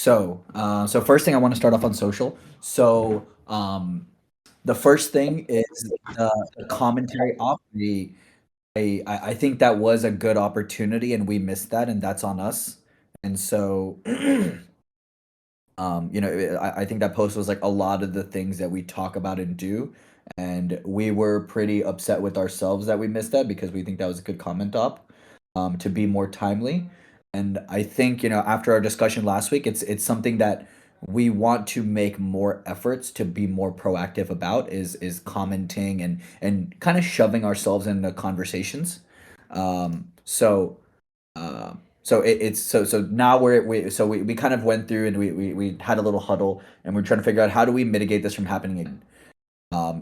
So first thing I want to start off on social. The first thing is the commentary op. I think that was a good opportunity, and we missed that, and that's on us. And so, I think that post was like a lot of the things that we talk about and do, and we were pretty upset with ourselves that we missed that because we think that was a good comment op, to be more timely. And I think, after our discussion last week, it's something that we want to make more efforts to be more proactive about is commenting and kind of shoving ourselves into conversations. Um, so so now we kind of went through and we had a little huddle and we're trying to figure out how do we mitigate this from happening again.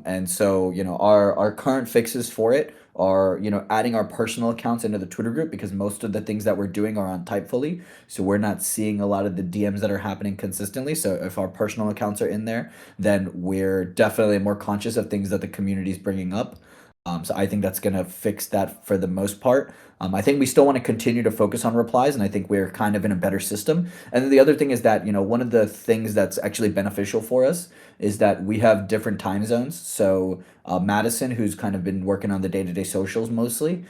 And so, our current fixes for it are, adding our personal accounts into the Twitter group because most of the things that we're doing are on Typefully. So we're not seeing a lot of the DMs that are happening consistently. So if our personal accounts are in there, then we're definitely more conscious of things that the community is bringing up. So I think that's going to fix that for the most part. I think we still want to continue to focus on replies, and I think we're kind of in a better system. And then the other thing is that, one of the things that's actually beneficial for us is that we have different time zones. So Madison, who's kind of been working on the day-to-day socials mostly,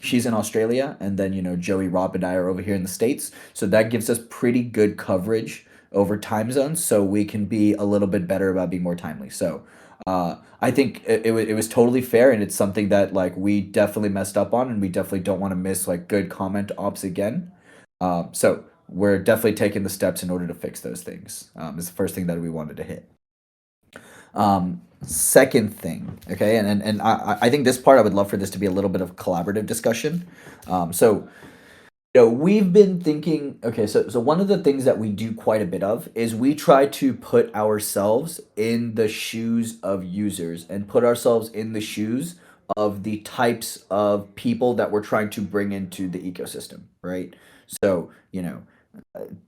she's in Australia, and then, Joey, Rob, and I are over here in the States. So that gives us pretty good coverage over time zones, so we can be a little bit better about being more timely. So I think it was totally fair, and it's something that like we definitely messed up on, and we definitely don't want to miss like good comment ops again. So we're definitely taking the steps in order to fix those things. Is the first thing that we wanted to hit. Second thing, okay, and I think this part I would love for this to be a little bit of collaborative discussion. So we've been thinking, okay, so one of the things that we do quite a bit of is we try to put ourselves in the shoes of users and put ourselves in the shoes of the types of people that we're trying to bring into the ecosystem, right? So,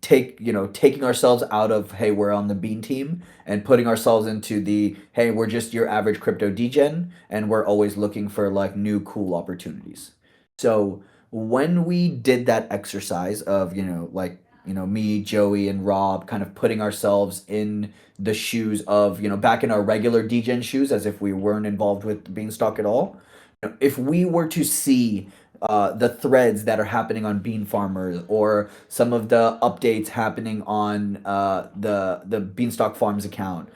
taking ourselves out of, hey, we're on the bean team, and putting ourselves into the, hey, we're just your average crypto degen and we're always looking for like new cool opportunities. So when we did that exercise of, me, Joey, and Rob kind of putting ourselves in the shoes of, back in our regular degen shoes as if we weren't involved with Beanstalk at all, if we were to see the threads that are happening on Bean Farmers or some of the updates happening on the Beanstalk Farms account,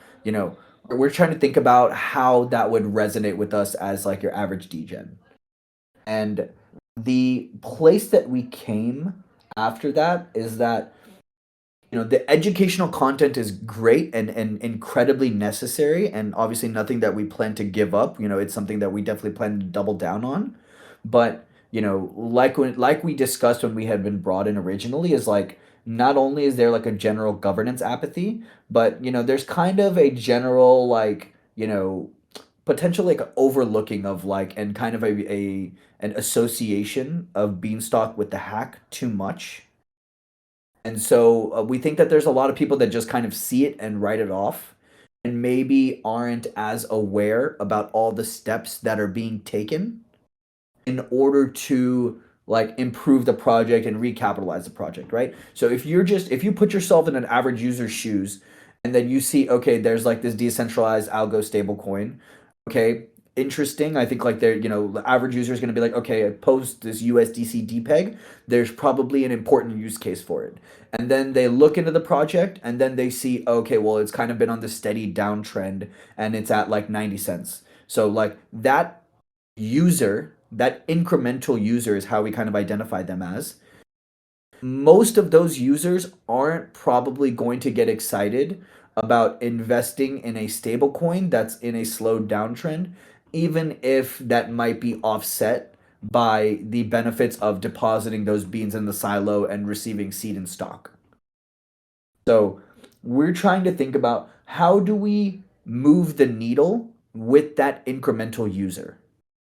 we're trying to think about how that would resonate with us as like your average degen. And the place that we came after that is that, the educational content is great and incredibly necessary, and obviously nothing that we plan to give up. It's something that we definitely plan to double down on. But, like we discussed when we had been brought in originally, is like not only is there like a general governance apathy, but there's kind of a general like, potential like overlooking of like and kind of a an association of Beanstalk with the hack too much. And so we think that there's a lot of people that just kind of see it and write it off and maybe aren't as aware about all the steps that are being taken in order to like improve the project and recapitalize the project, right? So if you put yourself in an average user's shoes and then you see, okay, there's like this decentralized algo stablecoin, okay, interesting. I think like the average user is going to be like, okay, I post this USDC dpeg, there's probably an important use case for it. And then they look into the project and then they see, okay, well, it's kind of been on this steady downtrend and it's at like 90 cents. So like that incremental user is how we kind of identify them as. Most of those users aren't probably going to get excited about investing in a stablecoin that's in a slow downtrend, even if that might be offset by the benefits of depositing those beans in the silo and receiving seed and stock. So we're trying to think about how do we move the needle with that incremental user,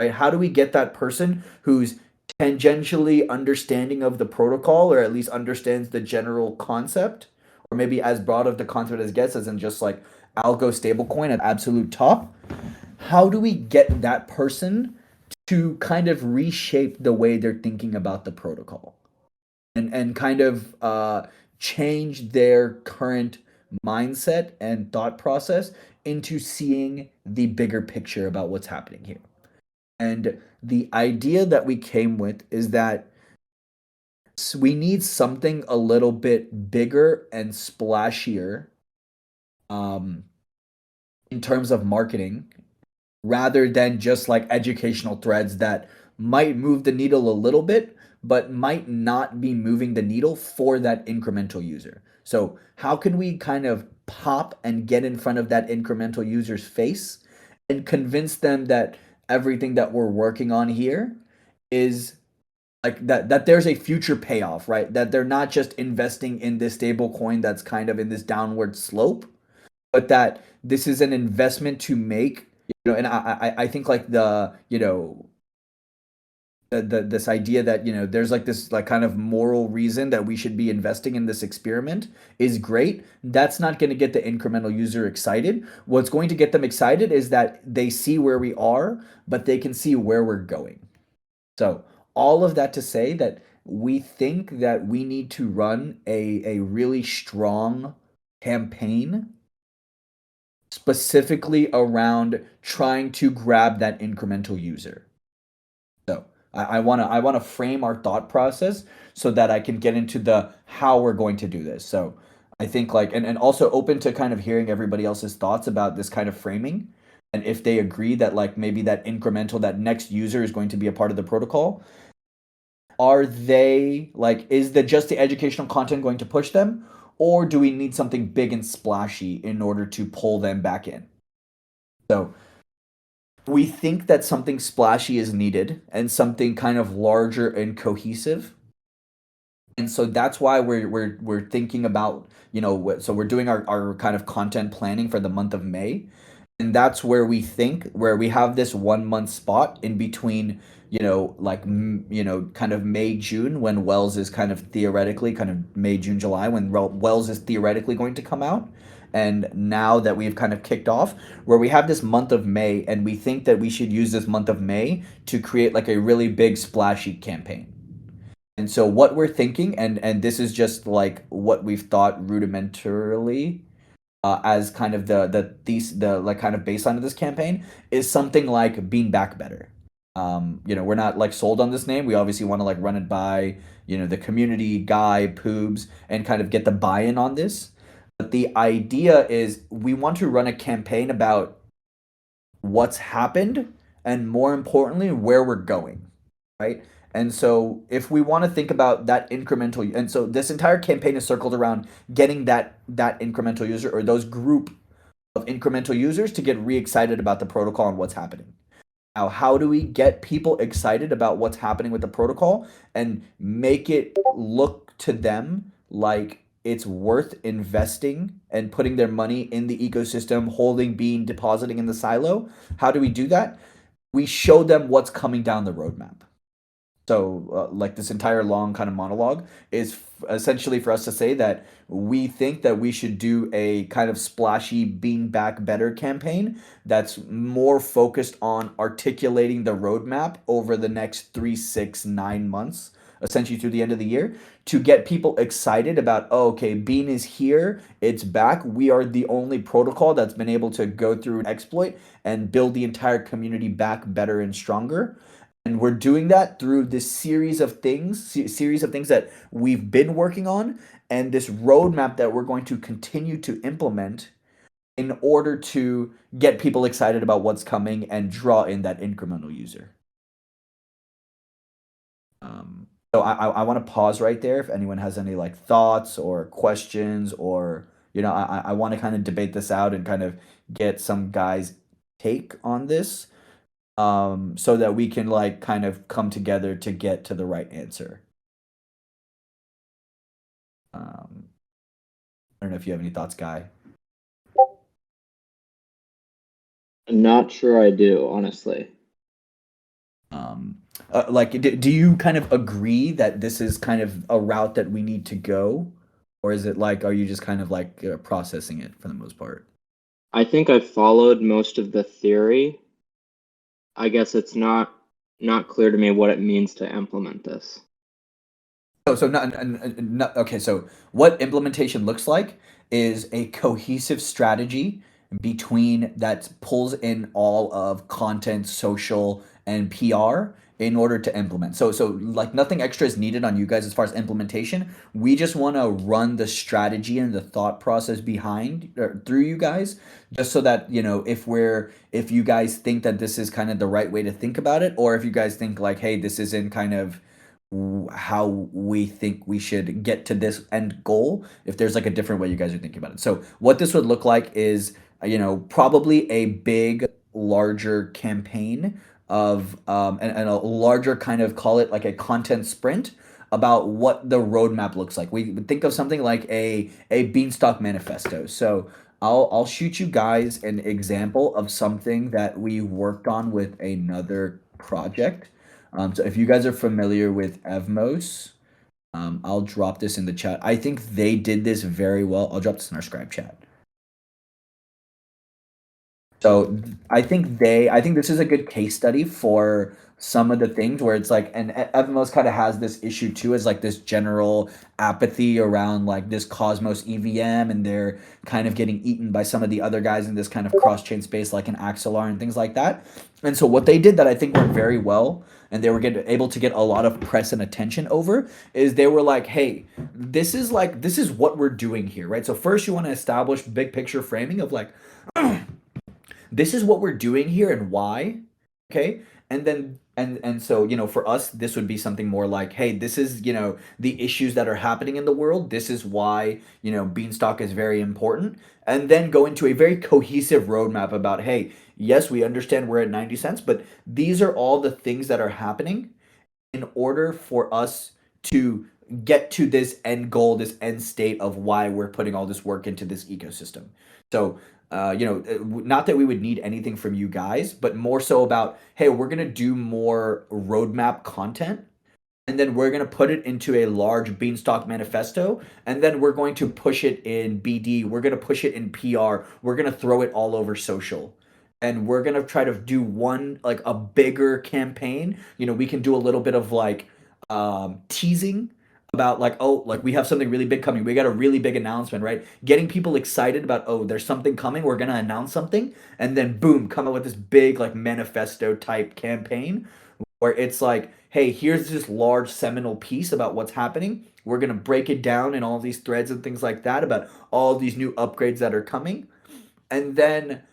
right? How do we get that person who's tangentially understanding of the protocol or at least understands the general concept, or maybe as broad of the concept as gets, as in just like algo stablecoin at absolute top? How do we get that person to kind of reshape the way they're thinking about the protocol? And kind of change their current mindset and thought process into seeing the bigger picture about what's happening here. And the idea that we came with is that we need something a little bit bigger and splashier, um, in terms of marketing, rather than just like educational threads that might move the needle a little bit, but might not be moving the needle for that incremental user. So, how can we kind of pop and get in front of that incremental user's face and convince them that everything that we're working on here is like that there's a future payoff, right? That they're not just investing in this stable coin that's kind of in this downward slope, but that this is an investment to make, and I think like this idea that there's like this like kind of moral reason that we should be investing in this experiment is great. That's not going to get the incremental user excited. What's going to get them excited is that they see where we are, but they can see where we're going. So all of that to say that we think that we need to run a really strong campaign specifically around trying to grab that incremental user. So I wanna frame our thought process so that I can get into the how we're going to do this. So I think like and also open to kind of hearing everybody else's thoughts about this kind of framing. And if they agree that like maybe that incremental, that next user is going to be a part of the protocol, are they like is the just the educational content going to push them? Or do we need something big and splashy in order to pull them back in? So we think that something splashy is needed and something kind of larger and cohesive. And so that's why we're thinking about, so we're doing our kind of content planning for the month of May. And that's where we think where we have this 1 month spot in between, like kind of May June, when Wells is kind of theoretically kind of May June July, when Wells is theoretically going to come out, and now that we've kind of kicked off, where we have this month of May, and we think that we should use this month of May to create like a really big splashy campaign. And so what we're thinking, and this is just like what we've thought rudimentarily, as kind of the like kind of baseline of this campaign, is something like being back better. We're not like sold on this name. We obviously want to like run it by the community, Guy, Poobs, and kind of get the buy-in on this. But the idea is we want to run a campaign about what's happened and, more importantly, where we're going, right? And so if we want to think about that incremental, and so this entire campaign is circled around getting that incremental user, or those group of incremental users, to get re-excited about the protocol and what's happening. Now, how do we get people excited about what's happening with the protocol and make it look to them like it's worth investing and putting their money in the ecosystem, holding, being, depositing in the silo? How do we do that? We show them what's coming down the roadmap. So, like this entire long kind of monologue is essentially for us to say that we think that we should do a kind of splashy being back better campaign that's more focused on articulating the roadmap over the next 3, 6, 9 months, essentially through the end of the year, to get people excited about, oh, okay, Bean is here, it's back. We are the only protocol that's been able to go through an exploit and build the entire community back better and stronger. And we're doing that through this series of things that we've been working on, and this roadmap that we're going to continue to implement in order to get people excited about what's coming and draw in that incremental user. So I want to pause right there if anyone has any like thoughts or questions, or I want to kind of debate this out and kind of get some guys' take on this, so that we can like kind of come together to get to the right answer. I don't know if you have any thoughts, Guy. I'm not sure I do, honestly. Like, do you kind of agree that this is kind of a route that we need to go, or is it like, are you just kind of like processing it for the most part? I think I've followed most of the theory. I guess it's not clear to me what it means to implement this. So not okay. So what implementation looks like is a cohesive strategy between that pulls in all of content, social, and PR in order to implement. So like nothing extra is needed on you guys as far as implementation. We just want to run the strategy and the thought process behind or through you guys, just so that if you guys think that this is kind of the right way to think about it, or if you guys think like, hey, this isn't kind of how we think we should get to this end goal, if there's like a different way you guys are thinking about it. So what this would look like is probably a big larger campaign of and a larger kind of, call it like a content sprint about what the roadmap looks like. We would think of something like a beanstalk manifesto. So I'll shoot you guys an example of something that we worked on with another project. So if you guys are familiar with Evmos, I'll drop this in the chat. I think they did this very well. I'll drop this in our Scribe chat. So I think this is a good case study for some of the things where it's like, and Evmos kind of has this issue too, is like this general apathy around like this Cosmos EVM, and they're kind of getting eaten by some of the other guys in this kind of cross chain space, like an Axelar and things like that. And so what they did that I think worked very well, and they were able to get a lot of press and attention over, is they were like, hey, this is what we're doing here, right? So first you want to establish big picture framing of like, this is what we're doing here and why. Okay. And then and so for us this would be something more like, hey, this is the issues that are happening in the world, this is why beanstalk is very important, and then go into a very cohesive roadmap about, hey, yes, we understand we're at 90 cents, but these are all the things that are happening in order for us to get to this end goal, this end state of why we're putting all this work into this ecosystem. So, not that we would need anything from you guys, but more so about, hey, we're going to do more roadmap content, and then we're going to put it into a large beanstalk manifesto, and then we're going to push it in BD, we're going to push it in PR, we're going to throw it all over social, and we're going to try to do one, like a bigger campaign. We can do a little bit of like teasing about like, oh, like we have something really big coming, we got a really big announcement, right? Getting people excited about, oh, there's something coming, we're going to announce something, and then boom, come up with this big like manifesto type campaign where it's like, hey, here's this large seminal piece about what's happening. We're going to break it down in all these threads and things like that about all these new upgrades that are coming. And then,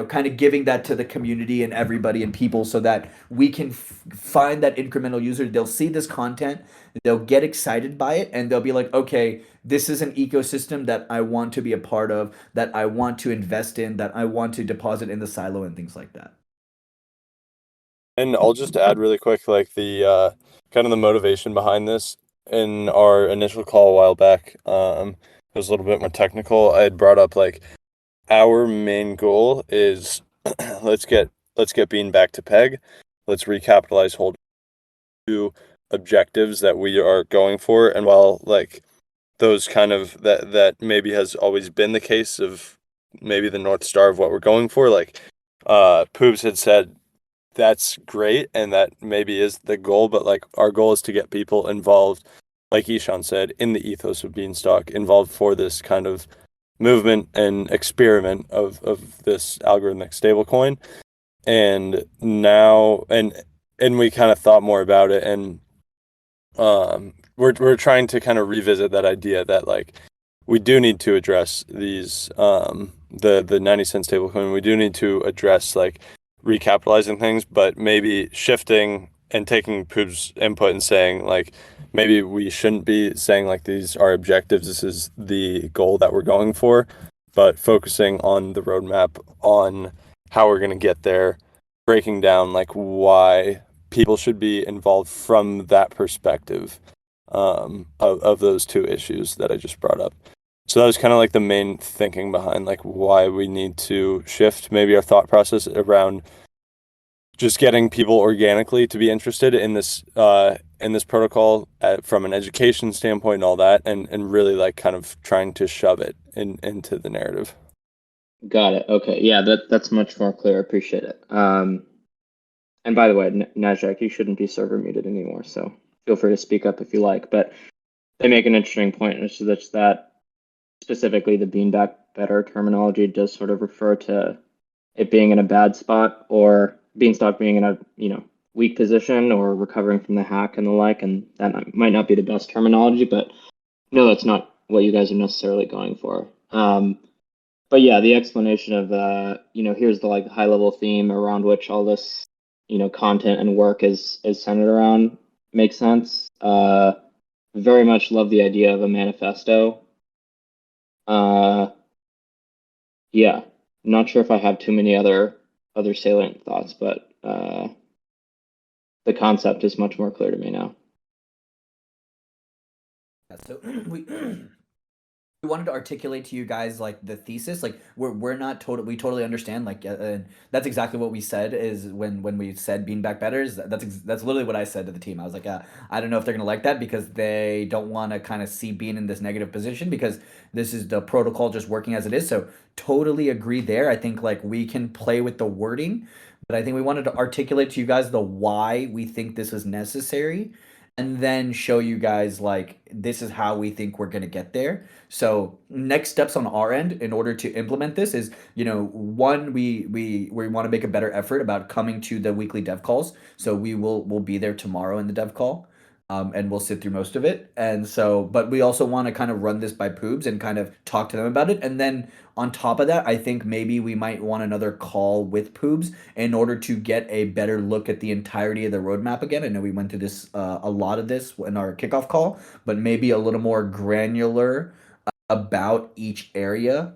kind of giving that to the community and everybody and people so that we can find that incremental user. They'll see this content, they'll get excited by it, and they'll be like, okay, this is an ecosystem that I want to be a part of, that I want to invest in, that I want to deposit in the silo and things like that. And I'll just add really quick, like the kind of the motivation behind this. In our initial call a while back, it was a little bit more technical. I had brought up like our main goal is let's get Bean back to peg. Let's recapitalize hold two objectives that we are going for. And while like those kind of that maybe has always been the case of maybe the North Star of what we're going for, like Poobs had said that's great and that maybe is the goal, but like our goal is to get people involved, like Ishan said, in the ethos of Beanstalk, involved for this kind of movement and experiment of this algorithmic stablecoin. And now and we kind of thought more about it, and we're trying to kind of revisit that idea that like we do need to address these the 90 cent stablecoin. We do need to address like recapitalizing things, but maybe shifting and taking Poop's input and saying like maybe we shouldn't be saying like these are objectives, this is the goal that we're going for, but focusing on the roadmap, on how we're going to get there, breaking down like why people should be involved from that perspective, of those two issues that I just brought up. So that was kind of like the main thinking behind like why we need to shift maybe our thought process around just getting people organically to be interested in this protocol from an education standpoint and all that, and really like kind of trying to shove it into the narrative. Got it. Okay. Yeah, that's much more clear. Appreciate it. And by the way, Najak, you shouldn't be server muted anymore. So feel free to speak up if you like. But they make an interesting point, which is that specifically the beanbag better terminology does sort of refer to it being in a bad spot or beanstalk being in a weak position or recovering from the hack and the like, and that might not be the best terminology, but no, that's not what you guys are necessarily going for. But yeah, the explanation of here's the like high level theme around which all this content and work is centered around makes sense. Very much love the idea of a manifesto. Yeah, not sure if I have too many other salient thoughts, but the concept is much more clear to me now. Yeah, so we wanted to articulate to you guys like the thesis. Like we're not total. We totally understand. Like that's exactly what we said. Is when we said beanbag betters. That's literally what I said to the team. I was like, I don't know if they're gonna like that because they don't want to kind of see being in this negative position because this is the protocol just working as it is. So totally agree there. I think like we can play with the wording, but I think we wanted to articulate to you guys the why we think this is necessary, and then show you guys like this is how we think we're gonna get there. So next steps on our end in order to implement this is, one, we want to make a better effort about coming to the weekly dev calls. So we'll be there tomorrow in the dev call. And we'll sit through most of it. And so, but we also want to kind of run this by Poobs and kind of talk to them about it. And then on top of that, I think maybe we might want another call with Poobs in order to get a better look at the entirety of the roadmap again. I know we went through this a lot of this in our kickoff call, but maybe a little more granular about each area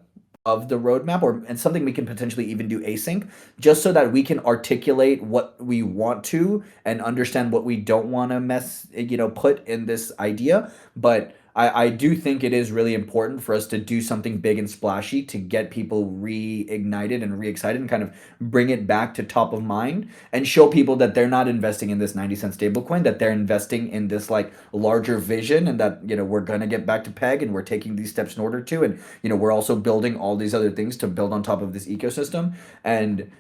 of the roadmap, or and something we can potentially even do async, just so that we can articulate what we want to and understand what we don't want to put in this idea. But I do think it is really important for us to do something big and splashy to get people reignited and re-excited and kind of bring it back to top of mind and show people that they're not investing in this 90 cent stablecoin, that they're investing in this like larger vision, and that we're gonna get back to peg and we're taking these steps in order to, and we're also building all these other things to build on top of this ecosystem. And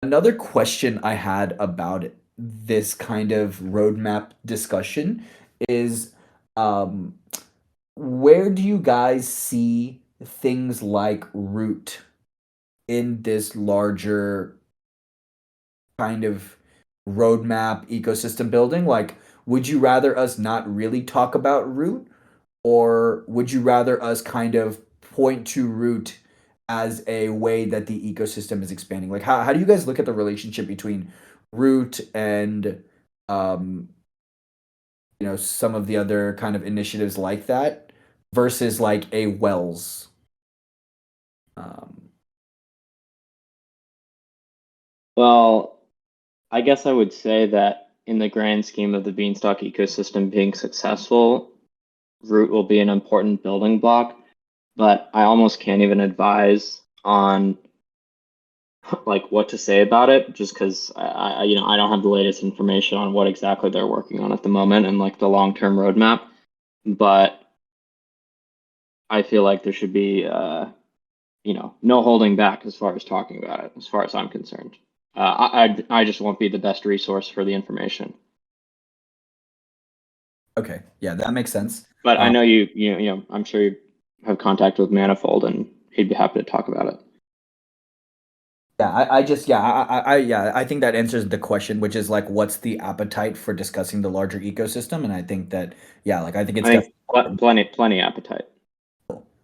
another question I had about this kind of roadmap discussion is, where do you guys see things like root in this larger kind of roadmap ecosystem building? Like, would you rather us not really talk about root, or would you rather us kind of point to root as a way that the ecosystem is expanding? Like, how do you guys look at the relationship between root and um, some of the other kind of initiatives like that versus like a Wells? Um, Well, I guess I would say that in the grand scheme of the Beanstalk ecosystem being successful, root will be an important building block, but I almost can't even advise on like what to say about it just because I don't have the latest information on what exactly they're working on at the moment and like the long-term roadmap. But I feel like there should be no holding back as far as talking about it, as far as I'm concerned. I just won't be the best resource for the information. okay, yeah, that makes sense. But I know I'm sure you have contact with Manifold, and he'd be happy to talk about it. Yeah, I just yeah, I think that answers the question, which is like, what's the appetite for discussing the larger ecosystem? And I think that I think it's I think definitely plenty appetite.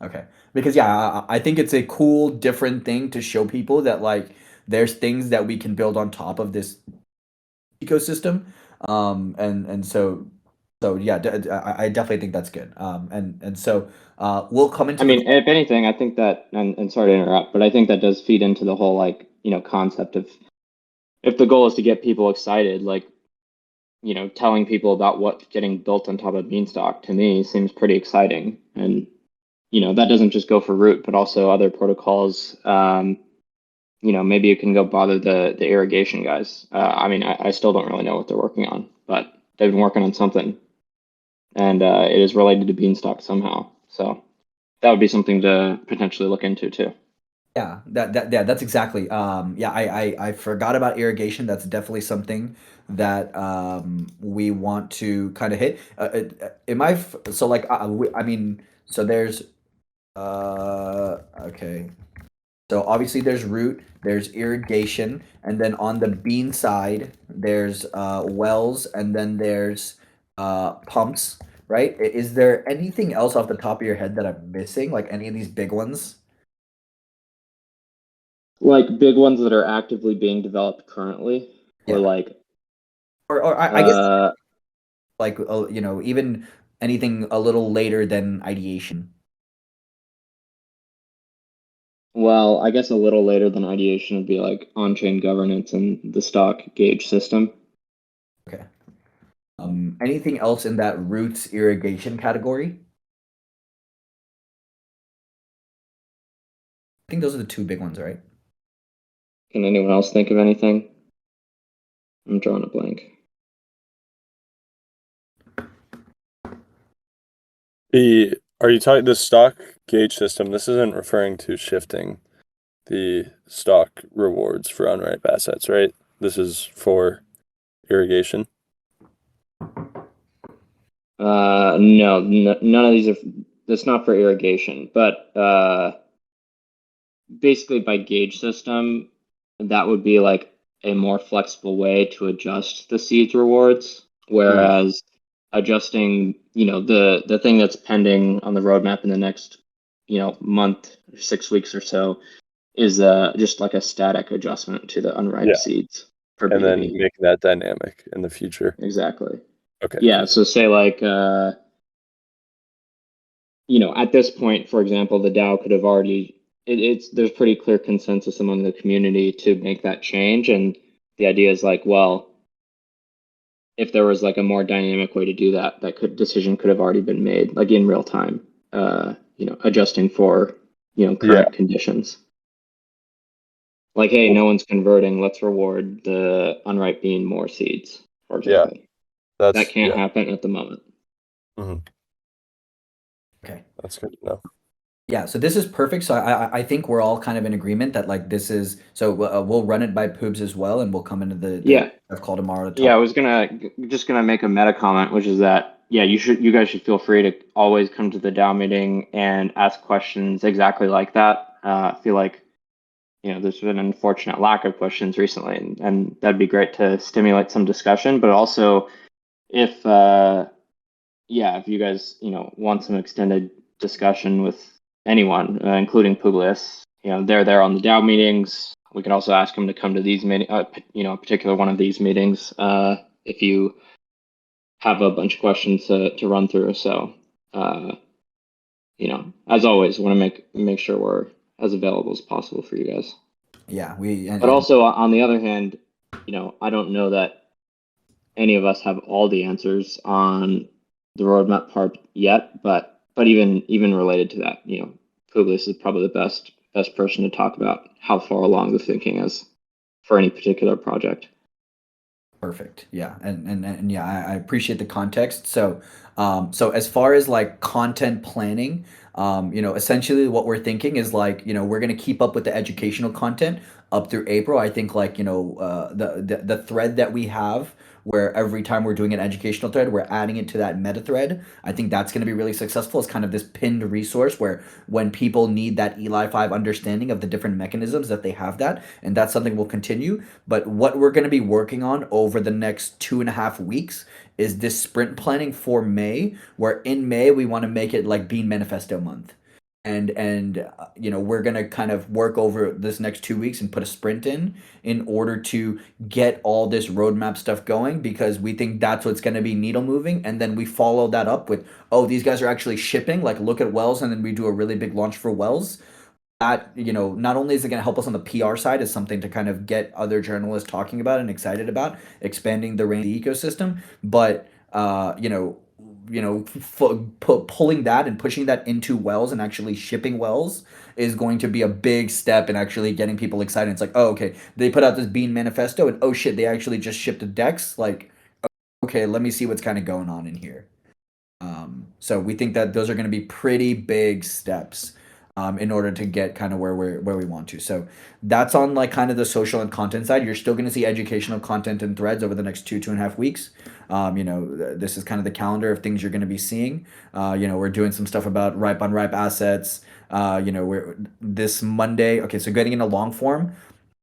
okay, because yeah, I think it's a cool, different thing to show people that like there's things that we can build on top of this ecosystem, and so yeah, I definitely think that's good. And so we'll come I into the mean, if anything, I think that, and sorry to interrupt, but I think that does feed into the whole like concept of if the goal is to get people excited, like telling people about what's getting built on top of Beanstalk to me seems pretty exciting, and that doesn't just go for Root, but also other protocols. Maybe you can go bother the irrigation guys. I mean, I still don't really know what they're working on, but they've been working on something, and it is related to Beanstalk somehow. So that would be something to potentially look into too. Yeah, that's exactly. Yeah, I forgot about irrigation. That's definitely something that we want to kind of hit. Am I so like I mean, so there's okay. So obviously there's root, there's irrigation, and then on the bean side there's wells, and then there's pumps, right? Is there anything else off the top of your head that I'm missing? Like any of these big ones? Like big ones that are actively being developed currently, or Yeah. like Or I guess uh like even anything a little later than ideation. well, I guess a little later than ideation would be like on-chain governance and the stock gauge system. Okay. Anything else in that roots irrigation category? I think those are the two big ones, right? Can anyone else think of anything? I'm drawing a blank. The are you talking the stock gauge system? This isn't referring to shifting the stock rewards for unripe assets, right? This is for irrigation. No, none of these are. That's not for irrigation, but basically by gauge system, that would be like a more flexible way to adjust the seeds rewards. Mm. Whereas adjusting, the thing that's pending on the roadmap in the next, month, 6 weeks or so is just like a static adjustment to the unripe Yeah, seeds for and then B2B. making that dynamic in the future. Exactly. Okay, Yeah, cool. so say like at this point, for example, the DAO could have already it's there's pretty clear consensus among the community to make that change. And the idea is like, well, if there was like a more dynamic way to do that, decision could have already been made, like in real time, adjusting for, Yeah, current conditions. Like, hey, cool. no one's converting, let's reward the unripe bean more seeds, for Yeah, example. That that's can't yeah. happen at the moment. Mhm. Okay. That's good to know. Yeah, so this is perfect. So I think we're all kind of in agreement that like this is so we'll run it by Poobs as well, and we'll come into the Yeah. call tomorrow to Yeah, talk. I was just gonna make a meta comment, which is that yeah, you guys should feel free to always come to the DAO meeting and ask questions exactly like that. I feel like there's been an unfortunate lack of questions recently, and that'd be great to stimulate some discussion. But also, if if you guys want some extended discussion with anyone, including Publius, they're there on the DAO meetings. We can also ask them to come to these meetings, a particular one of these meetings, if you have a bunch of questions to run through. So, uh, as always, want to make sure we're as available as possible for you guys. Yeah, we But and also, on the other hand, I don't know that any of us have all the answers on the roadmap part yet. But even related to that, Publius is probably the best person to talk about how far along the thinking is for any particular project. perfect. Yeah, and yeah, I appreciate the context. So, so as far as like content planning, essentially what we're thinking is like, we're gonna keep up with the educational content up through April. I think like, the thread that we have where every time we're doing an educational thread, we're adding it to that meta thread. I think that's going to be really successful. It's kind of this pinned resource where when people need that Eli 5 understanding of the different mechanisms that they have that, and that's something we'll continue. But what we're going to be working on over the next 2.5 weeks is this sprint planning for May, where in May we want to make it like Bean Manifesto month. And we're gonna kind of work over this next 2 weeks and put a sprint in order to get all this roadmap stuff going because we think that's what's gonna be needle moving, and then we follow that up with, oh, these guys are actually shipping, like look at Wells, and then we do a really big launch for Wells. That, not only is it going to help us on the PR side as something to kind of get other journalists talking about and excited about expanding the range of the ecosystem, but pulling that and pushing that into Wells and actually shipping Wells is going to be a big step in actually getting people excited. It's like, oh, okay, they put out this Bean manifesto, and oh shit, they actually just shipped a Dex. Like, okay, let me see what's kind of going on in here. So we think that those are going to be pretty big steps. in order to get kind of where we want to. So that's on like kind of the social and content side. You're still going to see educational content and threads over the next 2.5 weeks. This is kind of the calendar of things you're going to be seeing. We're doing some stuff about ripe unripe assets. We're this Monday. Okay, so getting into long form.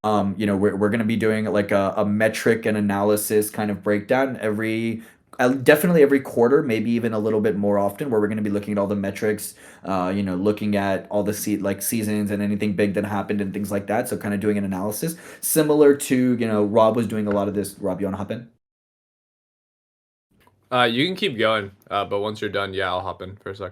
We're going to be doing like a metric and analysis kind of breakdown definitely every quarter, maybe even a little bit more often, where we're going to be looking at all the metrics, looking at all the seasons and anything big that happened and things like that. So kind of doing an analysis similar to, Rob was doing a lot of this. Rob, you want to hop in? You can keep going, but once you're done, yeah, I'll hop in for a sec.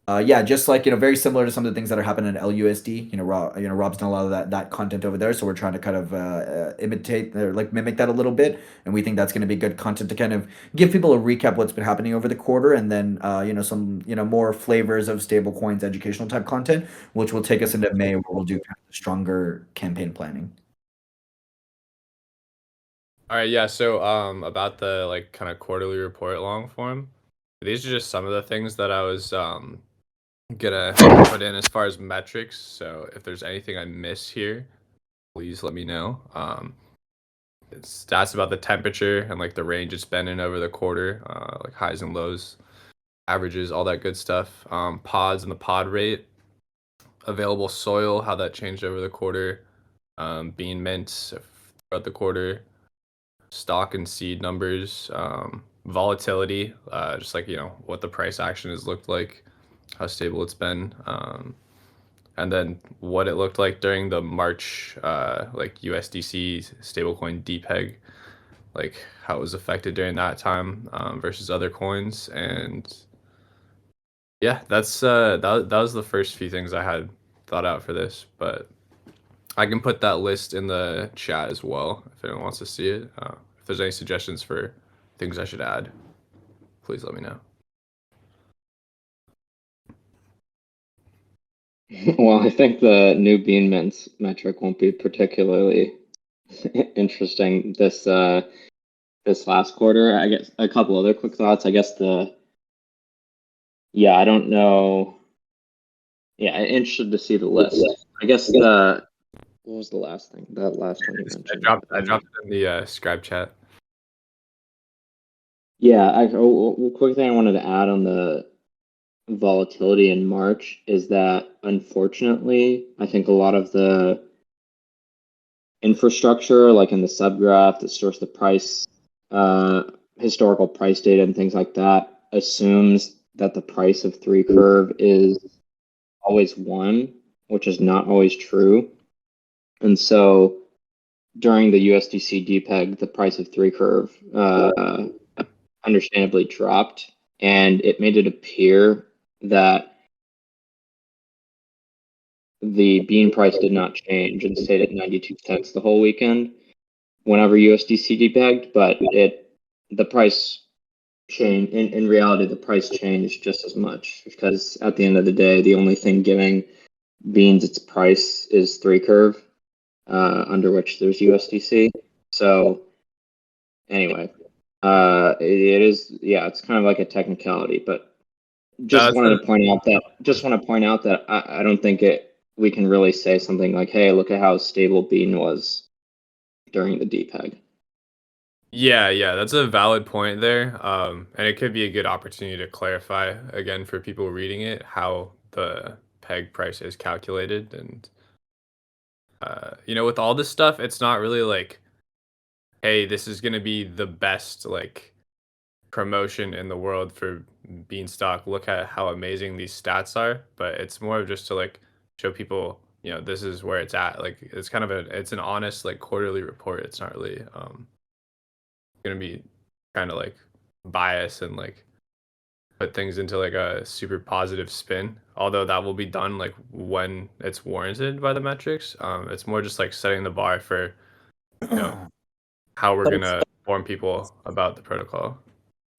Yeah, just like very similar to some of the things that are happening in LUSD. Rob's done a lot of that content over there, so we're trying to kind of imitate or like mimic that a little bit, and we think that's going to be good content to kind of give people a recap what's been happening over the quarter, and then some more flavors of stablecoins, educational type content, which will take us into May, where we'll do kind of stronger campaign planning. All right, yeah. So, about the like kind of quarterly report long form, these are just some of the things that I was gonna put in as far as metrics. So, if there's anything I miss here, please let me know. It's stats about the temperature and like the range it's been in over the quarter, like highs and lows, averages, all that good stuff. Pods and the pod rate, available soil, how that changed over the quarter, bean mints throughout the quarter, stock and seed numbers, volatility, just like what the price action has looked like, how stable it's been, and then what it looked like during the March like USDC stablecoin depeg, like how it was affected during that time versus other coins. And yeah, that's that was the first few things I had thought out for this, but I can put that list in the chat as well if anyone wants to see it. If there's any suggestions for things I should add, please let me know. Well, I think the new bean mints metric won't be particularly interesting this last quarter. I guess a couple other quick thoughts. I guess I don't know. Yeah, I'm interested to see the list. I guess what was the last thing? That last one you mentioned. I dropped it in the Scribe chat. Yeah, quick thing I wanted to add on the volatility in March is that unfortunately, I think a lot of the infrastructure, like in the subgraph that stores the price, historical price data and things like that, assumes that the price of 3 curve is always 1, which is not always true. And so during the USDC depeg, the price of 3 curve understandably dropped, and it made it appear that the bean price did not change and stayed at 92 cents the whole weekend whenever USDC depegged, but the price changed. In reality, the price changed just as much, because at the end of the day, the only thing giving beans its price is 3 curve, under which there's USDC. So anyway, it is, it's kind of like a technicality, but just want to point out that I don't think we can really say something like, hey, look at how stable bean was during the depeg. Yeah, that's a valid point there. And it could be a good opportunity to clarify again for people reading it how the peg price is calculated. And with all this stuff, it's not really like, hey, this is gonna be the best like promotion in the world for Beanstalk. Look at how amazing these stats are. But it's more of just to like show people, this is where it's at. Like it's kind of it's an honest like quarterly report. It's not really gonna be kind of like bias and like put things into like a super positive spin, although that will be done like when it's warranted by the metrics. It's more just like setting the bar for how we're gonna inform people about the protocol.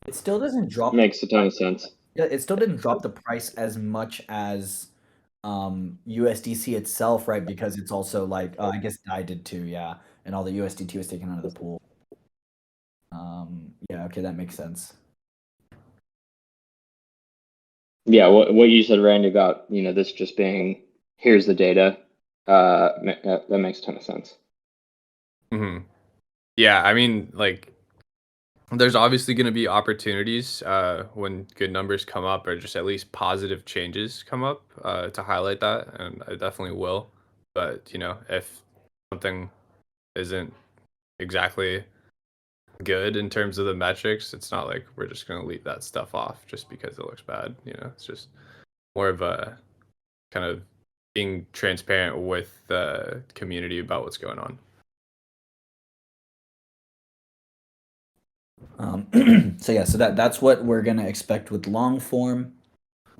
It still doesn't drop. Makes a ton of sense. Yeah, it still didn't drop the price as much as USDC itself, right? Because it's also like I guess I did too, yeah, and all the USDT was taken out of the pool. Yeah, okay, that makes sense. Yeah, what you said, Randy, about this just being here's the data, that makes a ton of sense. Hmm. Yeah, I mean, like, there's obviously going to be opportunities when good numbers come up, or just at least positive changes come up to highlight that, and I definitely will. But if something isn't exactly good in terms of the metrics, it's not like we're just going to leave that stuff off just because it looks bad. It's just more of a kind of being transparent with the community about what's going on. So that's what we're gonna expect with long form.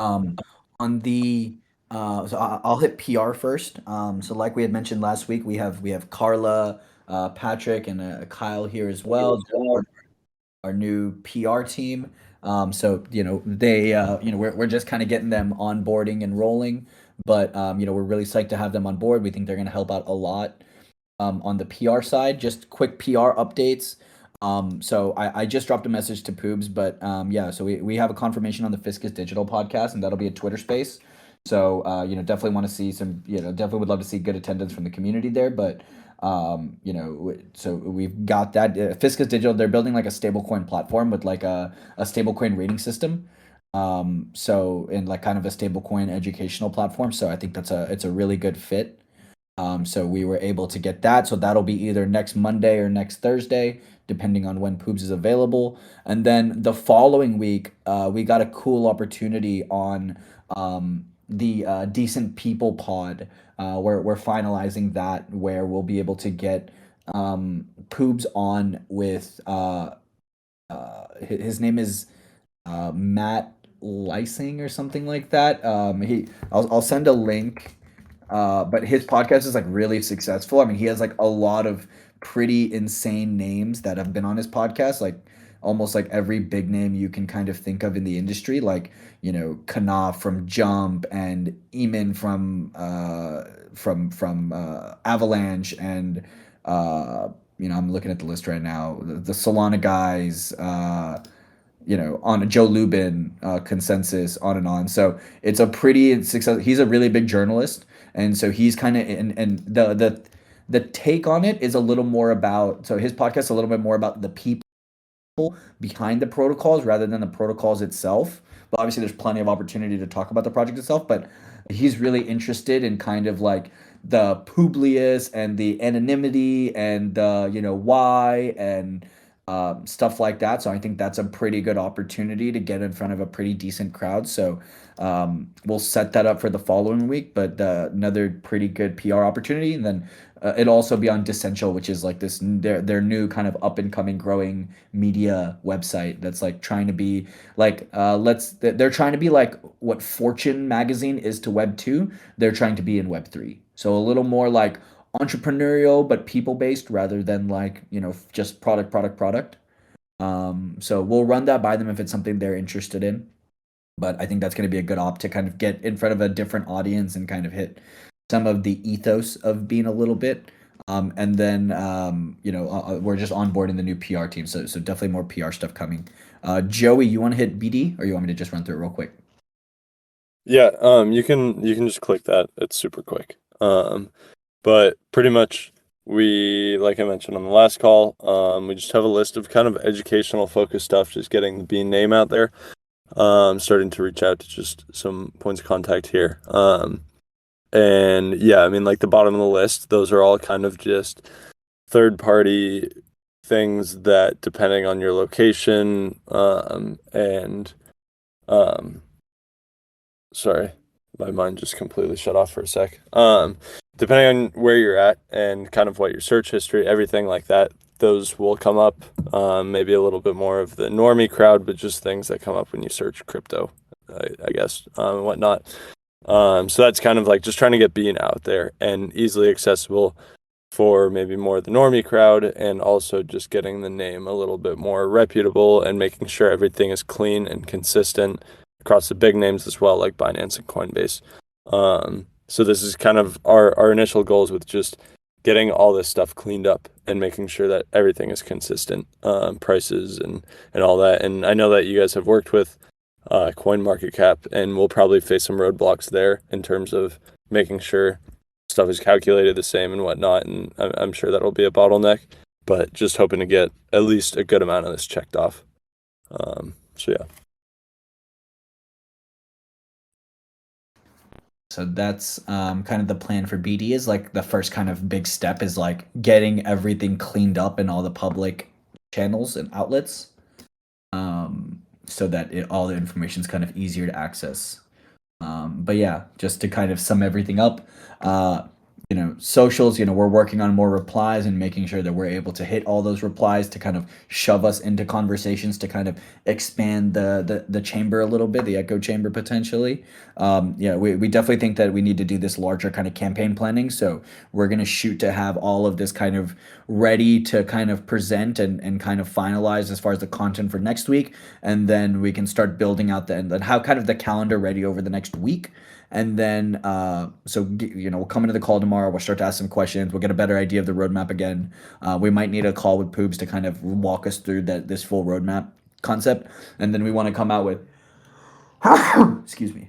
Um, on the I'll hit PR first. So like we had mentioned last week, we have Carla, Patrick, and Kyle here as well. Our new PR team. So they we're just kind of getting them onboarding and rolling, but we're really psyched to have them on board. We think they're going to help out a lot on the PR side. Just quick PR updates. So I just dropped a message to Poobs, but yeah, so we have a confirmation on the Fiscus Digital podcast, and that'll be a Twitter space. So definitely want to see some, definitely would love to see good attendance from the community there. But so we've got that. Fiscus Digital, they're building like a stablecoin platform with like a stablecoin rating system. So in like kind of a stablecoin educational platform. So I think it's a really good fit. So we were able to get that. So that'll be either next Monday or next Thursday, depending on when Poobs is available. And then the following week, we got a cool opportunity on the Decent People pod. We're finalizing that, where we'll be able to get Poobs on with his name is Matt Lysing or something like that. I'll send a link, but his podcast is like really successful. I mean, he has like a lot of pretty insane names that have been on his podcast, like almost like every big name you can kind of think of in the industry, like Kana from Jump and Eamon from Avalanche, and I'm looking at the list right now. The Solana guys. On a Joe Lubin consensus, on and on. So it's a pretty success. He's a really big journalist, and so he's kind of and the take on it is a little more about. So his podcast is a little bit more about the people behind the protocols rather than the protocols itself. But obviously, there's plenty of opportunity to talk about the project itself. But he's really interested in kind of like the Publius and the anonymity and the why and stuff like that. So I think that's a pretty good opportunity to get in front of a pretty decent crowd. So we'll set that up for the following week. But another pretty good PR opportunity, and then it'll also be on Dissential, which is like this their new kind of up and coming growing media website that's like trying to be like they're trying to be like what Fortune magazine is to Web 2. They're trying to be in Web 3. So a little more like entrepreneurial but people based rather than like, just product. So we'll run that by them if it's something they're interested in. But I think that's going to be a good op to kind of get in front of a different audience and kind of hit some of the ethos of being a little bit. And then we're just onboarding the new PR team, so definitely more PR stuff coming. Joey, you want to hit BD, or you want me to just run through it real quick? Yeah, you can just click that. It's super quick. But pretty much we, like I mentioned on the last call, we just have a list of kind of educational focused stuff, just getting the Bean name out there. Starting to reach out to just some points of contact here. And yeah, I mean, like the bottom of the list, those are all kind of just third party things that, depending on your location, and sorry, my mind just completely shut off for a sec. Depending on where you're at and kind of what your search history, everything like that, those will come up. Maybe a little bit more of the normie crowd, but just things that come up when you search crypto, I guess, and whatnot. So that's kind of like just trying to get Bean out there and easily accessible for maybe more of the normie crowd, and also just getting the name a little bit more reputable and making sure everything is clean and consistent across the big names as well, like Binance and Coinbase. So this is kind of our initial goals with just getting all this stuff cleaned up and making sure that everything is consistent, prices and all that. And I know that you guys have worked with coin market cap, and we'll probably face some roadblocks there in terms of making sure stuff is calculated the same and whatnot. And I'm sure that'll be a bottleneck, but just hoping to get at least a good amount of this checked off. So yeah. So that's kind of the plan for BD. Is like the first kind of big step is like getting everything cleaned up in all the public channels and outlets, so that all the information is kind of easier to access. But yeah, just to kind of sum everything up, socials, we're working on more replies and making sure that we're able to hit all those replies to kind of shove us into conversations to kind of expand the chamber a little bit, the echo chamber potentially. We definitely think that we need to do this larger kind of campaign planning. So we're going to shoot to have all of this kind of ready to kind of present and kind of finalize as far as the content for next week. And then we can start building out and have kind of the calendar ready over the next week. And then, we'll come into the call tomorrow. We'll start to ask some questions. We'll get a better idea of the roadmap again. We might need a call with Poobs to kind of walk us through this full roadmap concept. And then we want to come out with, excuse me.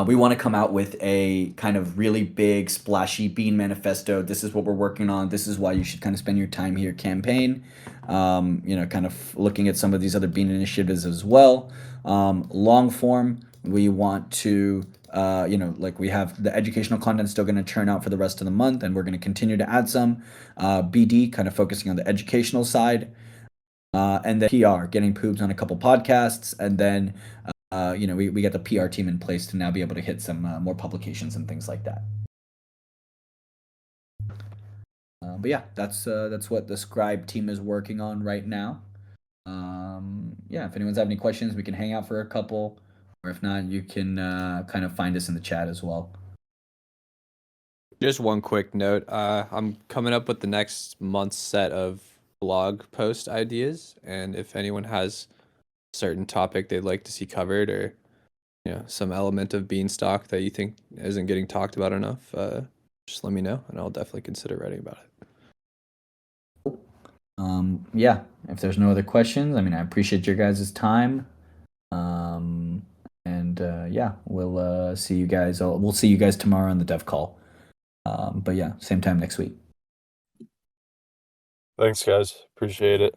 We want to come out with a kind of really big, splashy Bean manifesto. This is what we're working on. This is why you should kind of spend your time here campaign. Kind of looking at some of these other Bean initiatives as well. Long form, we want to we have the educational content still going to churn out for the rest of the month, and we're going to continue to add some. BD, kind of focusing on the educational side, and then PR, getting Poobs on a couple podcasts, and then we get the PR team in place to now be able to hit some more publications and things like that. But yeah, that's what the Scrib team is working on right now. If anyone's have any questions, we can hang out for a couple. Or if not, you can kind of find us in the chat as well. Just one quick note. I'm coming up with the next month's set of blog post ideas, and if anyone has a certain topic they'd like to see covered, or some element of Beanstalk that you think isn't getting talked about enough, just let me know, and I'll definitely consider writing about it. If there's no other questions, I appreciate your guys' time. We'll see you guys. We'll see you guys tomorrow on the dev call. Same time next week. Thanks, guys. Appreciate it.